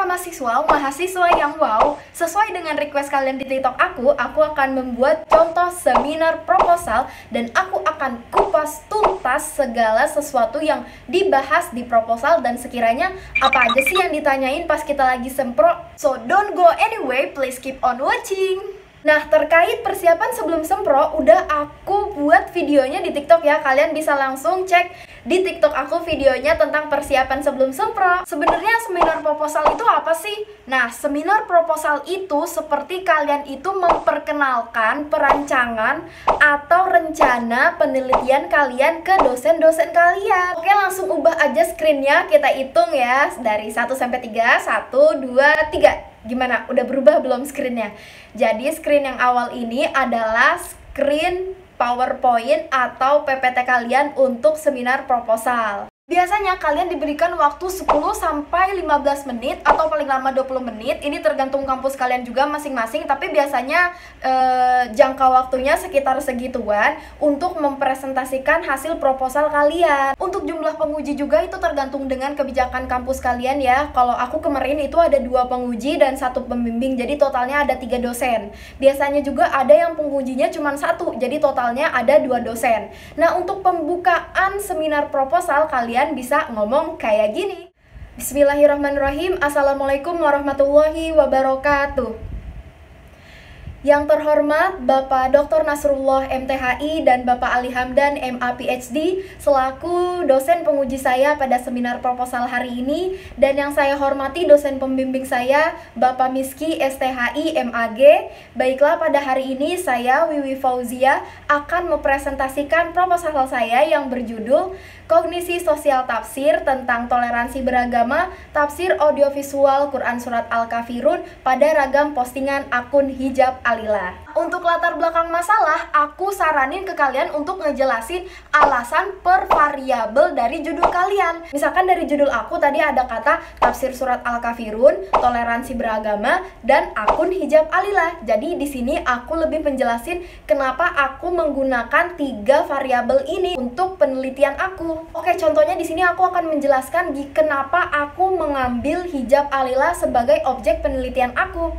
para mahasiswa yang wow, sesuai dengan request kalian di TikTok aku akan membuat contoh seminar proposal dan aku akan kupas tuntas segala sesuatu yang dibahas di proposal dan sekiranya apa aja sih yang ditanyain pas kita lagi sempro. So don't go anyway, please keep on watching. Nah, terkait persiapan sebelum sempro, udah aku buat videonya di TikTok ya. Kalian bisa langsung cek di TikTok aku videonya tentang persiapan sebelum sempro. Sebenarnya seminar proposal itu apa sih? Nah, seminar proposal itu seperti kalian itu memperkenalkan perancangan atau rencana penelitian kalian ke dosen-dosen kalian. Oke, langsung ubah aja screennya, kita hitung ya dari 1 sampai 3. 1, 2, 3. Gimana? Udah berubah belum screennya? Jadi screen yang awal ini adalah screen PowerPoint atau PPT kalian untuk seminar proposal. Biasanya kalian diberikan waktu 10 sampai 15 menit atau paling lama 20 menit. Ini tergantung kampus kalian juga masing-masing, tapi biasanya jangka waktunya sekitar segituan untuk mempresentasikan hasil proposal kalian. Untuk jumlah penguji juga itu tergantung dengan kebijakan kampus kalian ya. Kalau aku kemarin itu ada 2 penguji dan 1 pembimbing, jadi totalnya ada 3 dosen. Biasanya juga ada yang pengujinya cuma 1, jadi totalnya ada 2 dosen. Nah, untuk pembukaan seminar proposal kalian bisa ngomong kayak gini. Bismillahirrahmanirrahim. Assalamualaikum warahmatullahi wabarakatuh. Yang terhormat Bapak Dr. Nasrullah MTHI dan Bapak Ali Hamdan MA PhD selaku dosen penguji saya pada seminar proposal hari ini, dan yang saya hormati dosen pembimbing saya Bapak Miski STHI MAG. Baiklah, pada hari ini saya Wiwi Fauzia akan mempresentasikan proposal saya yang berjudul Kognisi Sosial Tafsir tentang Toleransi Beragama, Tafsir Audiovisual Quran Surat Al-Kafirun pada ragam postingan akun Hijab Alila. Untuk latar belakang masalah, aku saranin ke kalian untuk ngejelasin alasan per variabel dari judul kalian. Misalkan dari judul aku tadi ada kata Tafsir Surat Al-Kafirun, Toleransi Beragama, dan akun Hijab Alila. Jadi di sini aku lebih menjelasin kenapa aku menggunakan 3 variabel ini untuk penelitian aku. Oke, contohnya di sini aku akan menjelaskan kenapa aku mengambil Hijab Alila sebagai objek penelitian aku.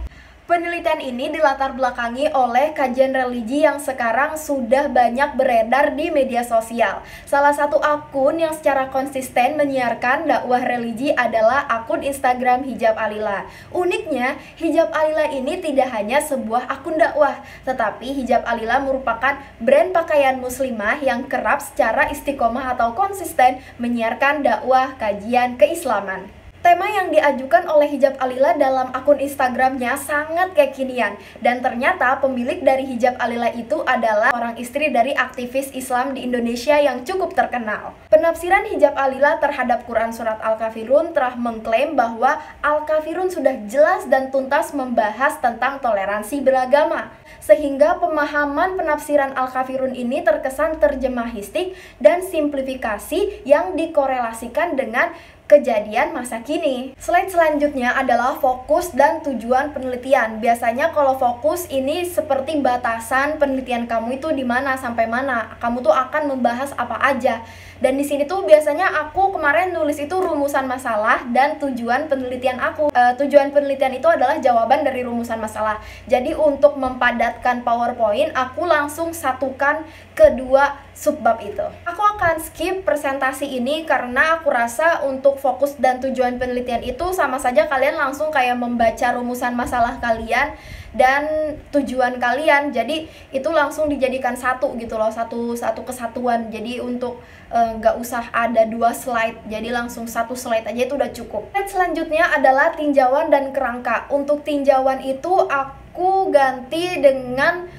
Penelitian ini dilatar belakangi oleh kajian religi yang sekarang sudah banyak beredar di media sosial. Salah satu akun yang secara konsisten menyiarkan dakwah religi adalah akun Instagram Hijab Alila. Uniknya, Hijab Alila ini tidak hanya sebuah akun dakwah, tetapi Hijab Alila merupakan brand pakaian muslimah yang kerap secara istiqomah atau konsisten menyiarkan dakwah kajian keislaman. Tema yang diajukan oleh Hijab Alila dalam akun Instagramnya sangat kekinian, dan ternyata pemilik dari Hijab Alila itu adalah orang istri dari aktivis Islam di Indonesia yang cukup terkenal. Penafsiran Hijab Alila terhadap Quran Surat Al-Kafirun telah mengklaim bahwa Al-Kafirun sudah jelas dan tuntas membahas tentang toleransi beragama, sehingga pemahaman penafsiran Al-Kafirun ini terkesan terjemahistik dan simplifikasi yang dikorelasikan dengan kejadian masa kini. Slide selanjutnya adalah fokus dan tujuan penelitian. Biasanya kalau fokus ini seperti batasan penelitian kamu itu di mana sampai mana. Kamu tuh akan membahas apa aja. Dan di sini tuh biasanya aku kemarin nulis itu rumusan masalah dan tujuan penelitian aku. Tujuan penelitian itu adalah jawaban dari rumusan masalah. Jadi untuk mempadatkan PowerPoint, aku langsung satukan kedua subbab itu. Aku akan skip presentasi ini karena aku rasa untuk fokus dan tujuan penelitian itu sama saja kalian langsung kayak membaca rumusan masalah kalian dan tujuan kalian. Jadi itu langsung dijadikan satu gitu loh, satu kesatuan. Jadi untuk nggak usah ada 2 slide, jadi langsung 1 slide aja itu udah cukup. Slide selanjutnya adalah tinjauan dan kerangka. Untuk tinjauan itu aku ganti dengan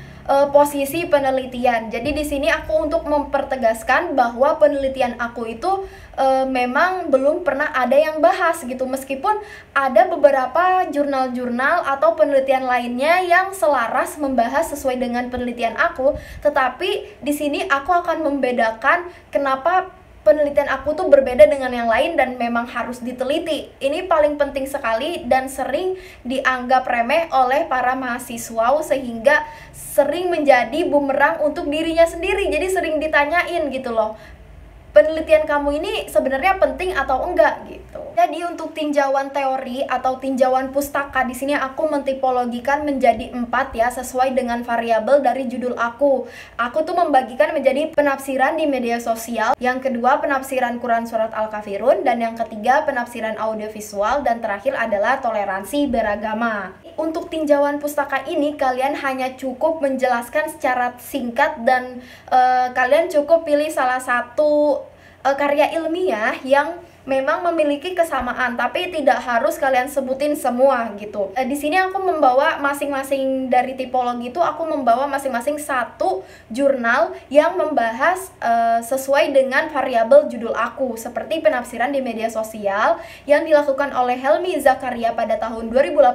posisi penelitian. Jadi di sini aku untuk mempertegaskan bahwa penelitian aku itu memang belum pernah ada yang bahas gitu, meskipun ada beberapa jurnal-jurnal atau penelitian lainnya yang selaras membahas sesuai dengan penelitian aku, tetapi di sini aku akan membedakan kenapa penelitian aku tuh berbeda dengan yang lain dan memang harus diteliti. Ini paling penting sekali dan sering dianggap remeh oleh para mahasiswa sehingga sering menjadi bumerang untuk dirinya sendiri. Jadi sering ditanyain gitu loh, penelitian kamu ini sebenarnya penting atau enggak gitu. Jadi untuk tinjauan teori atau tinjauan pustaka di sini aku mentipologikan menjadi 4 ya, sesuai dengan variabel dari judul aku. Aku tuh membagikan menjadi penafsiran di media sosial, yang kedua penafsiran Quran Surat Al-Kafirun, dan yang ketiga penafsiran audiovisual, dan terakhir adalah toleransi beragama. Untuk tinjauan pustaka ini kalian hanya cukup menjelaskan secara singkat dan kalian cukup pilih salah satu karya ilmiah yang memang memiliki kesamaan, tapi tidak harus kalian sebutin semua gitu. Di sini aku membawa masing-masing dari tipologi itu, aku membawa masing-masing satu jurnal yang membahas sesuai dengan variabel judul aku, seperti penafsiran di media sosial yang dilakukan oleh Helmi Zakaria pada tahun 2018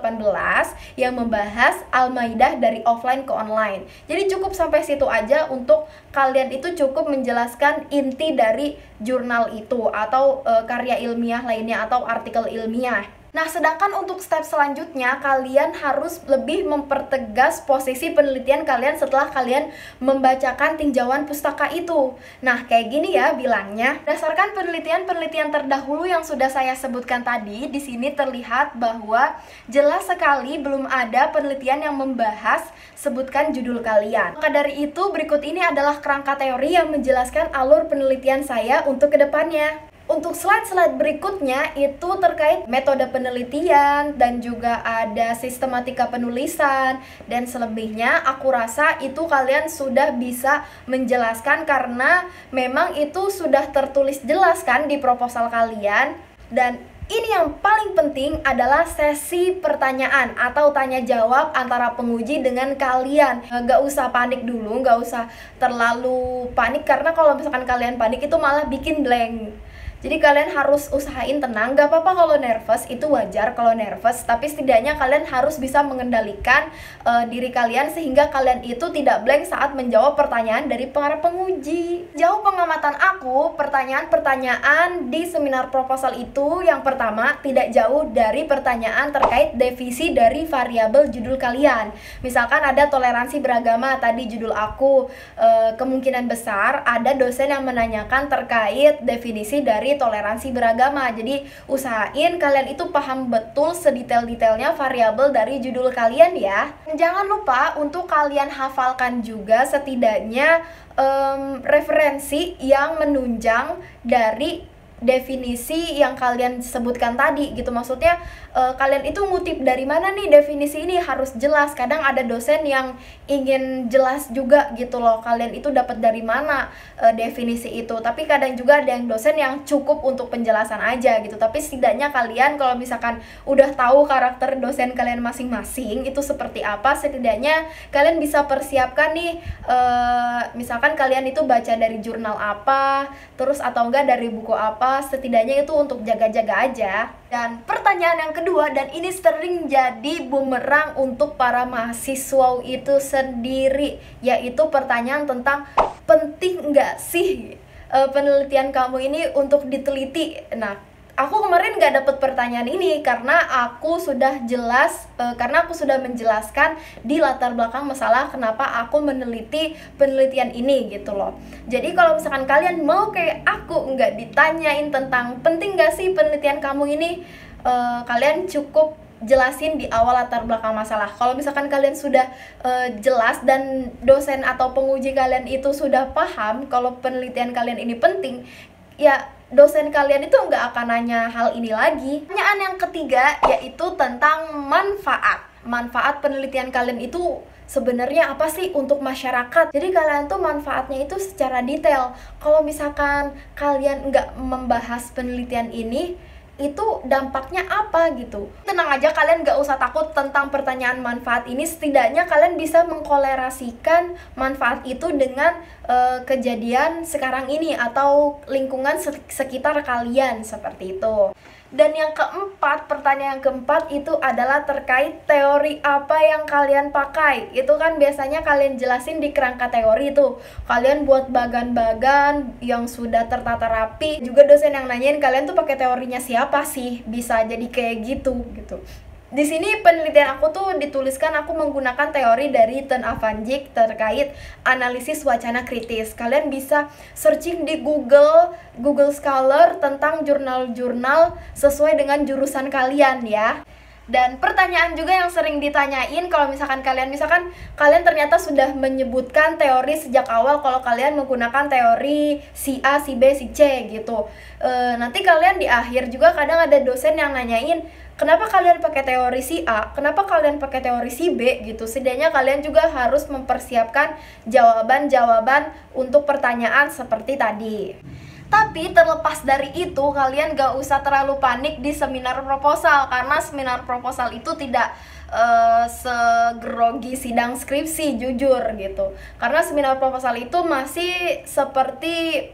yang membahas Al-Maidah dari offline ke online. Jadi cukup sampai situ aja, untuk kalian itu cukup menjelaskan inti dari jurnal itu atau karya ilmiah lainnya atau artikel ilmiah. Nah, sedangkan untuk step selanjutnya kalian harus lebih mempertegas posisi penelitian kalian setelah kalian membacakan tinjauan pustaka itu. Nah, kayak gini ya bilangnya. Berdasarkan penelitian-penelitian terdahulu yang sudah saya sebutkan tadi, di sini terlihat bahwa jelas sekali belum ada penelitian yang membahas sebutkan judul kalian. Maka dari itu, berikut ini adalah kerangka teori yang menjelaskan alur penelitian saya untuk kedepannya. Untuk slide-slide berikutnya itu terkait metode penelitian dan juga ada sistematika penulisan, dan selebihnya aku rasa itu kalian sudah bisa menjelaskan karena memang itu sudah tertulis jelas kan di proposal kalian. Dan ini yang paling penting adalah sesi pertanyaan atau tanya jawab antara penguji dengan kalian. Gak usah panik dulu, gak usah terlalu panik, karena kalau misalkan kalian panik itu malah bikin blank. Jadi kalian harus usahain tenang, gak apa-apa kalau nervous, itu wajar kalau nervous, tapi setidaknya kalian harus bisa mengendalikan diri kalian sehingga kalian itu tidak blank saat menjawab pertanyaan dari para penguji. Jauh pengamatan aku, pertanyaan-pertanyaan di seminar proposal itu yang pertama tidak jauh dari pertanyaan terkait definisi dari variabel judul kalian. Misalkan ada toleransi beragama, tadi judul aku, kemungkinan besar ada dosen yang menanyakan terkait definisi dari toleransi beragama. Jadi usahain kalian itu paham betul sedetail-detailnya variabel dari judul kalian ya. Jangan lupa untuk kalian hafalkan juga setidaknya referensi yang menunjang dari definisi yang kalian sebutkan tadi gitu. Maksudnya kalian itu ngutip dari mana nih definisi ini, harus jelas. Kadang ada dosen yang ingin jelas juga gitu loh, kalian itu dapat dari mana definisi itu. Tapi kadang juga ada yang dosen yang cukup untuk penjelasan aja gitu. Tapi setidaknya kalian kalau misalkan udah tahu karakter dosen kalian masing-masing itu seperti apa, setidaknya kalian bisa persiapkan nih misalkan kalian itu baca dari jurnal apa, terus atau enggak dari buku apa, setidaknya itu untuk jaga-jaga aja. Dan pertanyaan yang kedua, dan ini sering jadi bumerang untuk para mahasiswa itu sendiri, yaitu pertanyaan tentang penting nggak sih penelitian kamu ini untuk diteliti. Nah, aku kemarin nggak dapet pertanyaan ini karena aku sudah menjelaskan di latar belakang masalah kenapa aku meneliti penelitian ini gitu loh. Jadi kalau misalkan kalian mau kayak aku nggak ditanyain tentang penting nggak sih penelitian kamu ini, kalian cukup jelasin di awal latar belakang masalah. Kalau misalkan kalian sudah jelas dan dosen atau penguji kalian itu sudah paham kalau penelitian kalian ini penting, ya dosen kalian itu nggak akan nanya hal ini lagi. Pertanyaan yang ketiga yaitu tentang manfaat penelitian kalian itu sebenarnya apa sih untuk masyarakat. Jadi kalian tuh manfaatnya itu secara detail. Kalau misalkan kalian nggak membahas penelitian ini, itu dampaknya apa gitu. Tenang aja, kalian gak usah takut tentang pertanyaan manfaat ini. Setidaknya kalian bisa mengkolerasikan manfaat itu dengan kejadian sekarang ini atau lingkungan sekitar kalian, seperti itu. Dan yang keempat, pertanyaan yang keempat itu adalah terkait teori apa yang kalian pakai. Itu kan biasanya kalian jelasin di kerangka teori itu. Kalian buat bagan-bagan yang sudah tertata rapi. Juga dosen yang nanyain kalian tuh pakai teorinya siapa sih? Bisa jadi kayak gitu. Di sini penelitian aku tuh dituliskan aku menggunakan teori dari Ten Avanjic terkait analisis wacana kritis. Kalian bisa searching di Google Scholar tentang jurnal-jurnal sesuai dengan jurusan kalian ya. Dan pertanyaan juga yang sering ditanyain kalau misalkan kalian ternyata sudah menyebutkan teori sejak awal kalau kalian menggunakan teori si A, si B, si C gitu. Nanti kalian di akhir juga kadang ada dosen yang nanyain, kenapa kalian pakai teori si A, kenapa kalian pakai teori si B gitu. Setidaknya kalian juga harus mempersiapkan jawaban-jawaban untuk pertanyaan seperti tadi. Tapi terlepas dari itu, kalian gak usah terlalu panik di seminar proposal, karena seminar proposal itu tidak segrogi sidang skripsi, jujur gitu. Karena seminar proposal itu masih seperti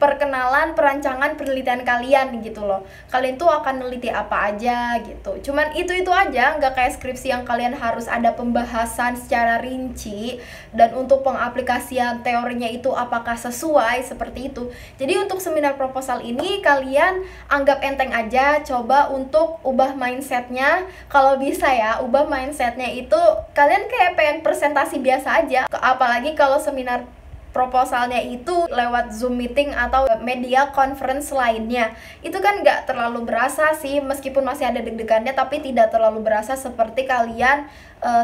perkenalan perancangan penelitian kalian gitu loh. Kalian tuh akan neliti apa aja gitu. Cuman itu aja, nggak kayak skripsi yang kalian harus ada pembahasan secara rinci. Dan untuk pengaplikasian teorinya itu apakah sesuai, seperti itu. Jadi untuk seminar proposal ini kalian anggap enteng aja. Coba untuk ubah mindsetnya. Kalau bisa ya, ubah mindsetnya itu kalian kayak pengen presentasi biasa aja. Apalagi kalau seminar proposalnya itu lewat Zoom meeting atau media conference lainnya. Itu kan nggak terlalu berasa sih, meskipun masih ada deg-degannya, tapi tidak terlalu berasa seperti kalian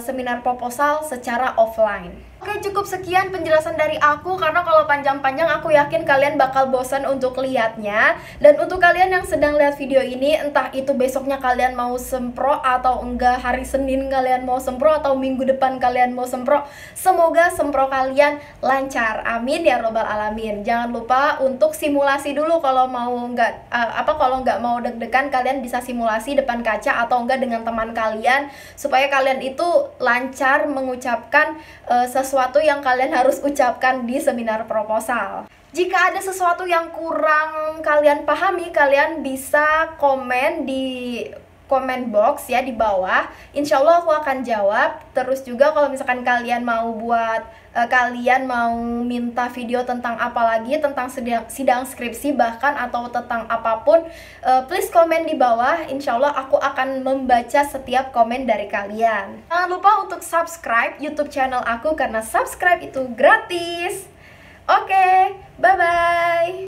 seminar proposal secara offline. Oke, cukup sekian penjelasan dari aku, karena kalau panjang-panjang aku yakin kalian bakal bosan untuk lihatnya. Dan untuk kalian yang sedang lihat video ini, entah itu besoknya kalian mau sempro atau enggak, hari Senin kalian mau sempro atau minggu depan kalian mau sempro, semoga sempro kalian lancar, amin ya robbal alamin. Jangan lupa untuk simulasi dulu kalau mau kalau nggak mau deg-degan, kalian bisa simulasi depan kaca atau enggak dengan teman kalian, supaya kalian itu lancar mengucapkan sesuatu yang kalian harus ucapkan di seminar proposal. Jika ada sesuatu yang kurang kalian pahami, kalian bisa komen di comment box ya di bawah. Insya Allah aku akan jawab. Terus juga kalau misalkan kalian mau minta video tentang apa lagi, tentang sidang skripsi bahkan atau tentang apapun, please komen di bawah. Insya Allah aku akan membaca setiap komen dari kalian. Jangan lupa untuk subscribe YouTube channel aku karena subscribe itu gratis. Oke, bye bye.